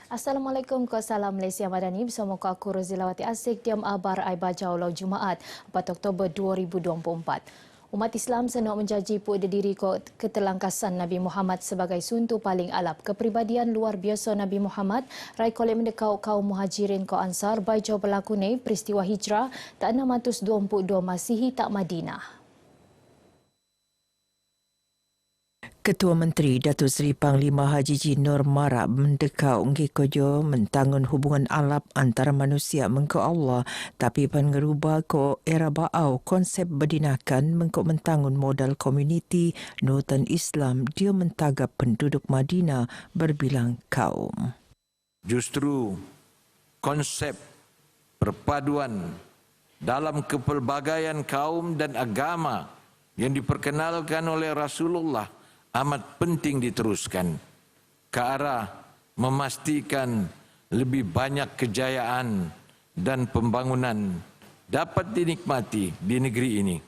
Assalamualaikum, Salam Malaysia Madani. Bersama aku Rozilawati Asik, diam abar Aiba Jaulau Jumaat 4 Oktober 2024. Umat Islam senok menjaji puak diri ketelangkasan Nabi Muhammad sebagai suntu paling alap. Kepribadian luar biasa Nabi Muhammad, rai kolek mendekau kaum muhajirin ko ansar, baijo berlaku ni peristiwa hijrah tak 622 Masihi tak Madinah. Ketua Menteri Datuk Seri Panglima Haji Ji Nur Marab mendekau ngikojo mentangun hubungan alap antara manusia mengko Allah tapi pengerubah ko era baau konsep berdinakan mengko mentangun modal komuniti nutan Islam dia mentagap penduduk Madinah berbilang kaum. Justru konsep perpaduan dalam kepelbagaian kaum dan agama yang diperkenalkan oleh Rasulullah amat penting diteruskan ke arah memastikan lebih banyak kejayaan dan pembangunan dapat dinikmati di negeri ini.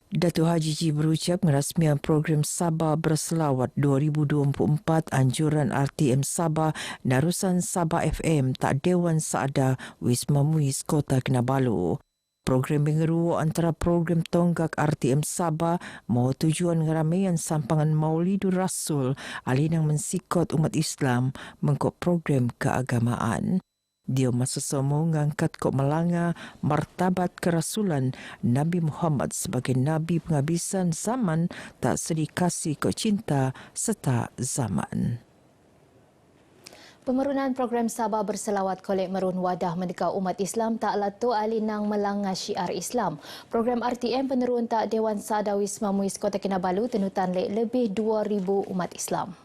Datuk Haji Ji berucap ngerasmian program Sabah Berselawat 2024 anjuran RTM Sabah Narusan Sabah FM tak Dewan Saada Wisma Muiz Kota Kinabalu. Program mengeru antara program tonggak RTM Sabah mau tujuan ngeramaian sampangan Maulidur Rasul alinang mensikot umat Islam mengkot program keagamaan. Dia masa semua mengangkat kok melanga martabat kerasulan Nabi Muhammad sebagai Nabi penghabisan zaman tak sedi kasih kok cinta serta zaman. Pemerunan program Sabah Berselawat kolek merun wadah mendekau umat Islam tak latu alinang melanggar syiar Islam. Program RTM penerun tak Dewan Saada Wisma Muiz Kota Kinabalu tenutan lebih 2,000 umat Islam.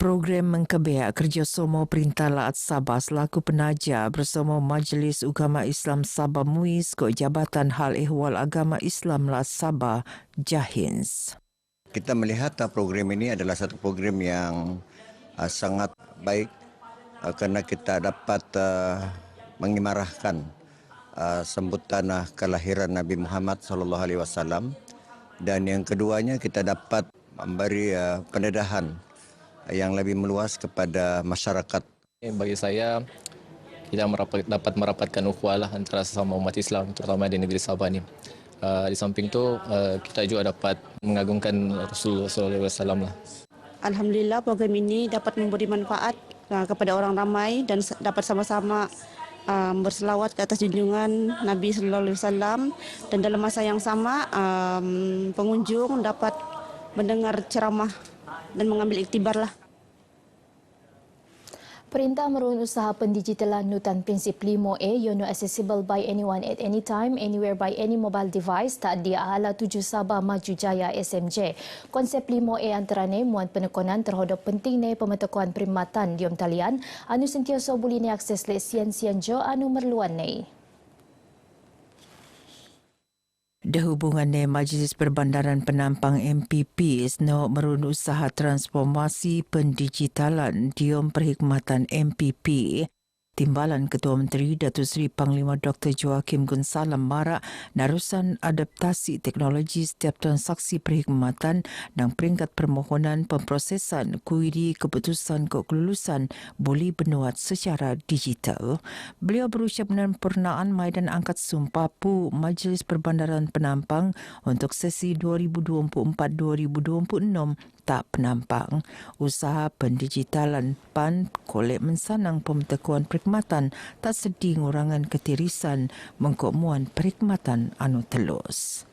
Program mengkebeak kerjasama Perintah Laat Sabah selaku penaja bersama Majlis Ugama Islam Sabah Muiz Kota Jabatan Hal Ehwal Agama Islam Laat Sabah Jahins. Kita melihat program ini adalah satu program yang sangat baik kerana kita dapat mengimarahkan sambutan kelahiran Nabi Muhammad SAW, dan yang keduanya kita dapat memberi pendedahan yang lebih meluas kepada masyarakat. Bagi saya, kita dapat merapatkan ukhuwah antara sesama umat Islam terutama di negeri Sabah ini. Di samping itu kita juga dapat mengagungkan Rasulullah SAW. Alhamdulillah program ini dapat memberi manfaat kepada orang ramai dan dapat sama-sama berselawat ke atas junjungan Nabi SAW, dan dalam masa yang sama pengunjung dapat mendengar ceramah dan mengambil iktibar lah. Perintah merun usaha pendigitalan nutan prinsip 5A yono accessible by anyone at any time, anywhere by any mobile device tak dia ala 7 Sabah Maju Jaya SMJ. Konsep 5A antaranya muat penekanan terhadap pentingnya pemetakuan perkhidmatan diom talian anu sentiasa boleh diakses oleh sian-sian jo anu merluan ni. Dahubungannya Majlis Perbandaran Penampang MPP no merun usaha transformasi pendigitalan diom perkhidmatan MPP. Timbalan Ketua Menteri Datuk Seri Panglima Dr. Joachim Gunsalam marak narusan adaptasi teknologi setiap transaksi perkhidmatan dan peringkat permohonan pemprosesan kuiri keputusan kelulusan boleh benuat secara digital. Beliau berucap menyempurnaan Maidan Angkat Sumpah PU Majlis Perbandaran Penampang untuk sesi 2024-2026 tak penampang. Usaha pendigitalan PAN kolek mensanang pemetakuan perkhidmatan tak sedi ngurangan ketirisan mengkokmuan perkhidmatan anu telus.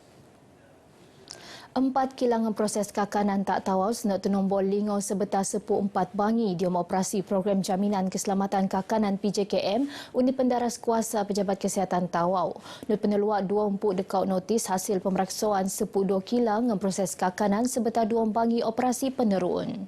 4 kilangan proses kakanan tak tawau senok tenombol lingau sebetar 14 bangi diom operasi program jaminan keselamatan kakanan PJKM unit pendaras kuasa pejabat kesihatan tawau. Nur peneluak 2 empuk dekau notis hasil pemeraksaan 12 kilangan proses kakanan sebetar 2 bangi operasi penerun.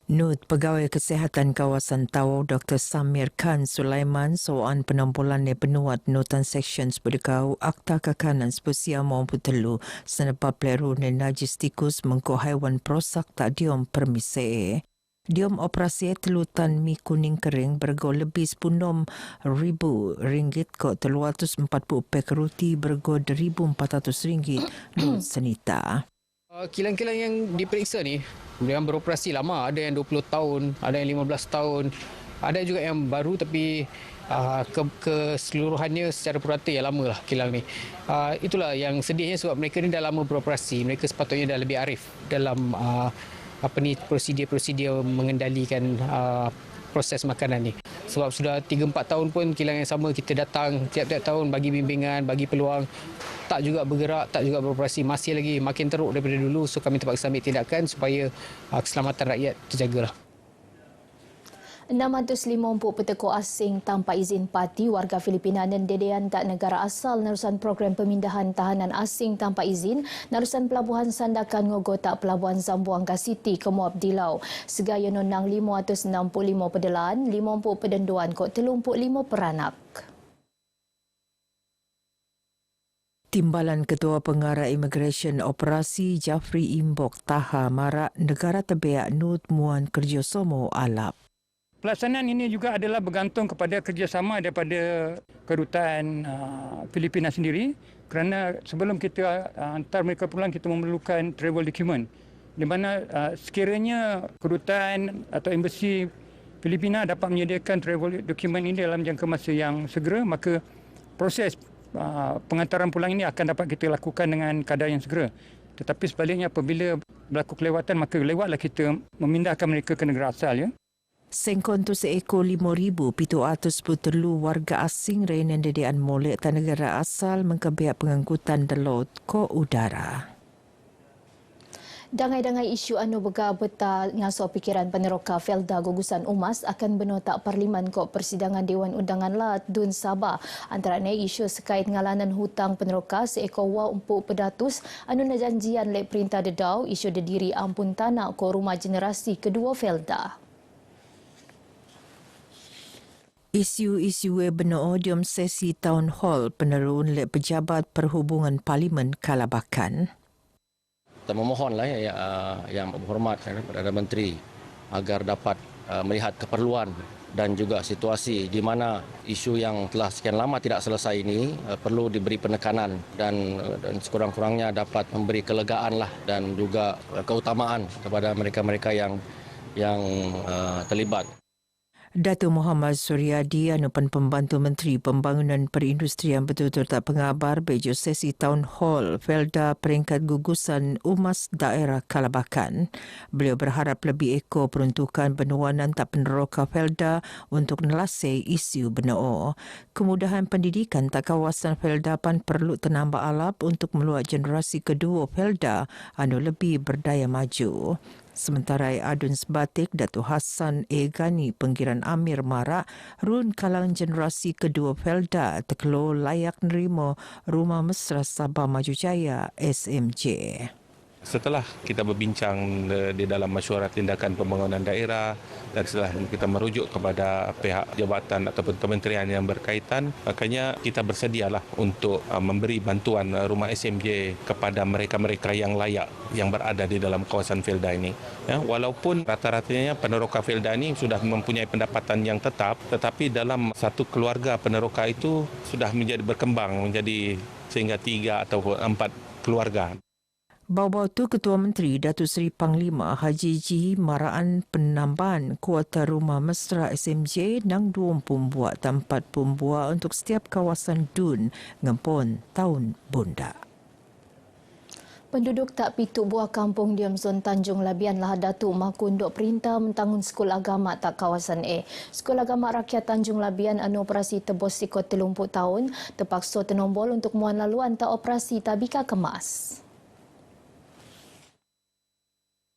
Nut Pegawai Kesihatan Kawasan Tawau Dr. Samir Khan Sulaiman soan penombolannya penuat notan sections berdekau akta kakanan spesia maupun telu senebab peleru najis tikus mengko haiwan perosak tak diom permise. Diom operasi telutan mi kuning kering bergo lebih RM10,000 ko 340 pek roti bergo RM1,400 nut senita. Kilang-kilang yang diperiksa ni yang beroperasi lama, ada yang 20 tahun, ada yang 15 tahun, ada juga yang baru tapi keseluruhannya secara purata yang lama lah kilang ni. Itulah yang sedihnya sebab mereka ni dah lama beroperasi, mereka sepatutnya dah lebih arif dalam prosedur-prosedur mengendalikan proses makanan ni. Sebab sudah 3-4 tahun pun kilang yang sama kita datang tiap-tiap tahun bagi bimbingan, bagi peluang, tak juga bergerak, tak juga beroperasi, masih lagi makin teruk daripada dulu. So kami terpaksa ambil tindakan supaya keselamatan rakyat terjagalah. 650 petekuk asing tanpa izin parti warga Filipina dan dedean tak negara asal nerusan program pemindahan tahanan asing tanpa izin nerusan Pelabuhan Sandakan Ngogotak Pelabuhan Zamboanga City ke Muab Dilau. Segaya nonang 565 pedelan, 50 pedenduan kok 35 peranak. Timbalan Ketua Pengarah Immigration Operasi Jafri Imbok Taha marak negara terbeak Nut Muan Kerjasama Alap. Pelaksanaan ini juga adalah bergantung kepada kerjasama daripada kedutaan Filipina sendiri kerana sebelum kita hantar mereka pulang kita memerlukan travel document di mana sekiranya kedutaan atau embassy Filipina dapat menyediakan travel document ini dalam jangka masa yang segera, maka proses pengantaran pulang ini akan dapat kita lakukan dengan kadar yang segera. Tetapi sebaliknya apabila berlaku kelewatan maka lewatlah kita memindahkan mereka ke negara asal ya. Sengkon tu seekor 5,703 warga asing renan dedean molek tan negara asal mengkebiak pengangkutan laut ke udara. Dangai-dangai isu anu bega beta ngaso pikiran peneroka Felda gugusan Umas akan benotak Parlimen kok persidangan Dewan Undangan Lat Dun Sabah. Antaranya isu sekait ngalanan hutang peneroka seekor wau empuk pedatus anu najanjian lek perintah dedau isu dediri ampun tanah ko rumah generasi kedua Felda. Isu-isu benoo diom sesi Town Hall penerun lek pejabat perhubungan Parlimen Kalabakan. Kita memohonlah yang berhormat Perdana Menteri agar dapat melihat keperluan dan juga situasi di mana isu yang telah sekian lama tidak selesai ini perlu diberi penekanan dan sekurang-kurangnya dapat memberi kelegaan lah dan juga keutamaan kepada mereka-mereka yang terlibat. Datuk Muhammad Suryadi anupan pembantu Menteri Pembangunan Perindustrian betul-betul tak pengabar bejo sesi Town Hall Felda peringkat gugusan Umas Daerah Kalabakan. Beliau berharap lebih ekor peruntukan benuanan tak peneroka Felda untuk nelasai isu benoo. Kemudahan pendidikan tak kawasan Felda pan perlu tenambah alap untuk meluat generasi kedua Felda anu lebih berdaya maju. Sementara Adun Sebatik, Datuk Hassan Gani Penggiran Amir marak run kalangan generasi kedua Felda tekelo layak nerima Rumah Mesra Sabah Maju Jaya SMJ. Setelah kita berbincang di dalam mesyuarat tindakan pembangunan daerah dan setelah kita merujuk kepada pihak jabatan ataupun kementerian yang berkaitan, makanya kita bersedialah untuk memberi bantuan rumah SMJ kepada mereka-mereka yang layak yang berada di dalam kawasan Felda ini. Ya, walaupun rata-ratanya peneroka Felda ini sudah mempunyai pendapatan yang tetap, tetapi dalam satu keluarga peneroka itu sudah berkembang menjadi sehingga 3 atau 4 keluarga. Bau-bau tu Ketua Menteri Datuk Seri Panglima Haji Ji maraan penambahan kuota rumah mesra SMJ nang 2 pembuat tempat pembuat untuk setiap kawasan Dun ngempon tahun bunda. Penduduk tak pituk buah kampung Diam Zon Tanjung Labian lah Datuk Makun dok perintah mentangun sekolah agama tak kawasan A. Sekolah agama rakyat Tanjung Labian anu operasi tebos sikot 30 tahun terpaksa tenombol untuk muan laluan tak operasi tabika kemas.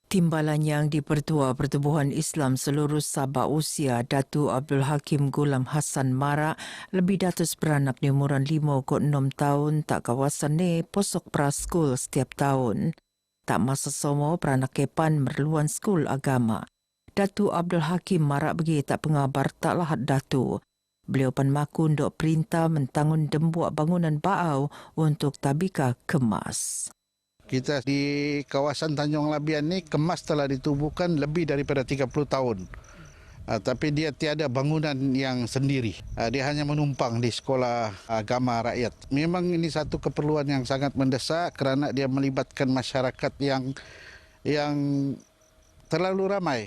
Timbalan yang di-Pertua Pertubuhan Islam seluruh Sabah usia Datuk Abdul Hakim Gulam Hassan marak lebih datus beranak di umuran 5 ke 6 tahun tak kawasan ni posok praskul setiap tahun. Tak masa semua beranak kepan merluan skul agama. Datuk Abdul Hakim marak bagi tak pengabar tak lahat Datuk. Beliau pan makun dok perintah mentangun dembuak bangunan baau untuk tabika kemas. Kita di kawasan Tanjung Labian ni kemas telah ditubuhkan lebih daripada 30 tahun. tapi dia tiada bangunan yang sendiri. Dia hanya menumpang di sekolah agama rakyat. Memang ini satu keperluan yang sangat mendesak kerana dia melibatkan masyarakat yang terlalu ramai.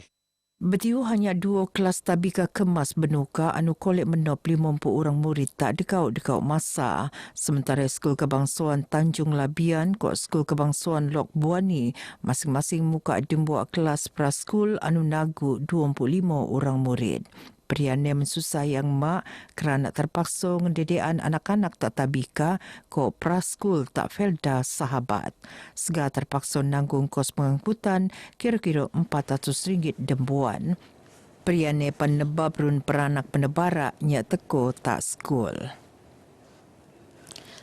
Betiu hanya 2 kelas tabika kemas Benuka anu kolek menop 50 orang murid tak dekau masa. Sementara Skul Kebangsuan Tanjung Labian kok Skul Kebangsuan Lok Buani masing-masing muka dembuak kelas praskul anu nagu 25 orang murid. Priane mensusah yang mak kerana terpaksa ngendedean anak-anak tak tabika ko praskul tak felda sahabat. Sega terpaksa nanggung kos pengangkutan kira-kira RM400 dembuan. Priane penebab run peranak penebara nya teko tak skul.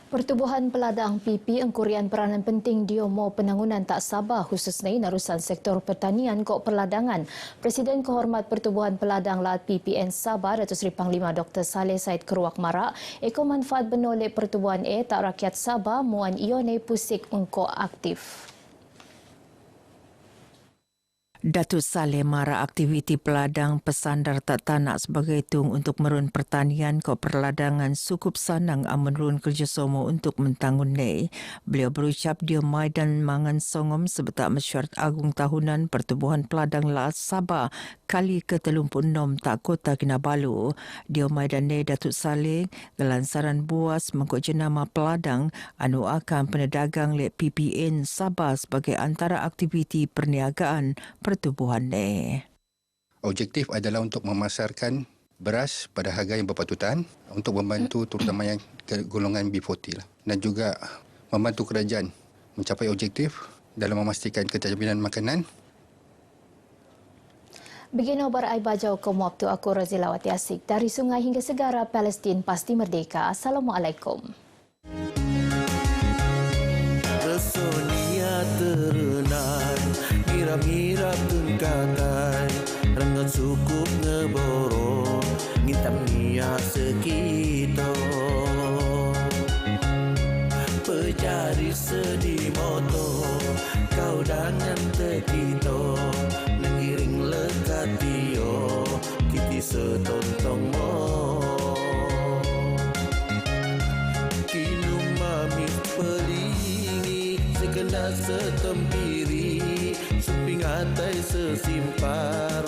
Pertubuhan Peladang PP engkurian peranan penting diomo penangunan tak sabar khususnya narusan sektor pertanian kok perladangan. Presiden Kehormat Pertubuhan Peladang Lat PPN Sabah Datuk Seri Panglima Dr. Saleh Said Keruak Marak, eko manfaat benoleh pertubuhan tak rakyat Sabah muan ione pusik engko aktif. Datuk Saleh mara aktiviti peladang pesandar tak tanak sebagai tung untuk merun pertanian ke perladangan cukup sanang amunrun kerjasama untuk mentanggun ni. Beliau berucap dia maidan mangan songom sebetak mesyuarat agung tahunan Pertubuhan Peladang Laat Sabah kali ke-36 tak Kota Kinabalu. Dia maidan ni Datuk Saleh gelansaran buas mengkut jenama peladang anu akan penedagang lek PPN Sabah sebagai antara aktiviti perniagaan pertubuhan ni. Objektif adalah untuk memasarkan beras pada harga yang berpatutan untuk membantu terutama yang golongan B40 dan juga membantu kerajaan mencapai objektif dalam memastikan kejaminan makanan. Begini obar ai bajau ke waktu aku Razilawati Asik dari sungai hingga segara Palestin pasti merdeka. Assalamualaikum. Tersonia terenan Mirap-mirap tengkatai Rengan cukup ngeboro Ngintam niat sekito Pejari sedih moto Kau dengan tekito Nengiring lekatio Kiti setontong mo Kinu mami pelingi Sekendak setempiri Suping atai sesimpar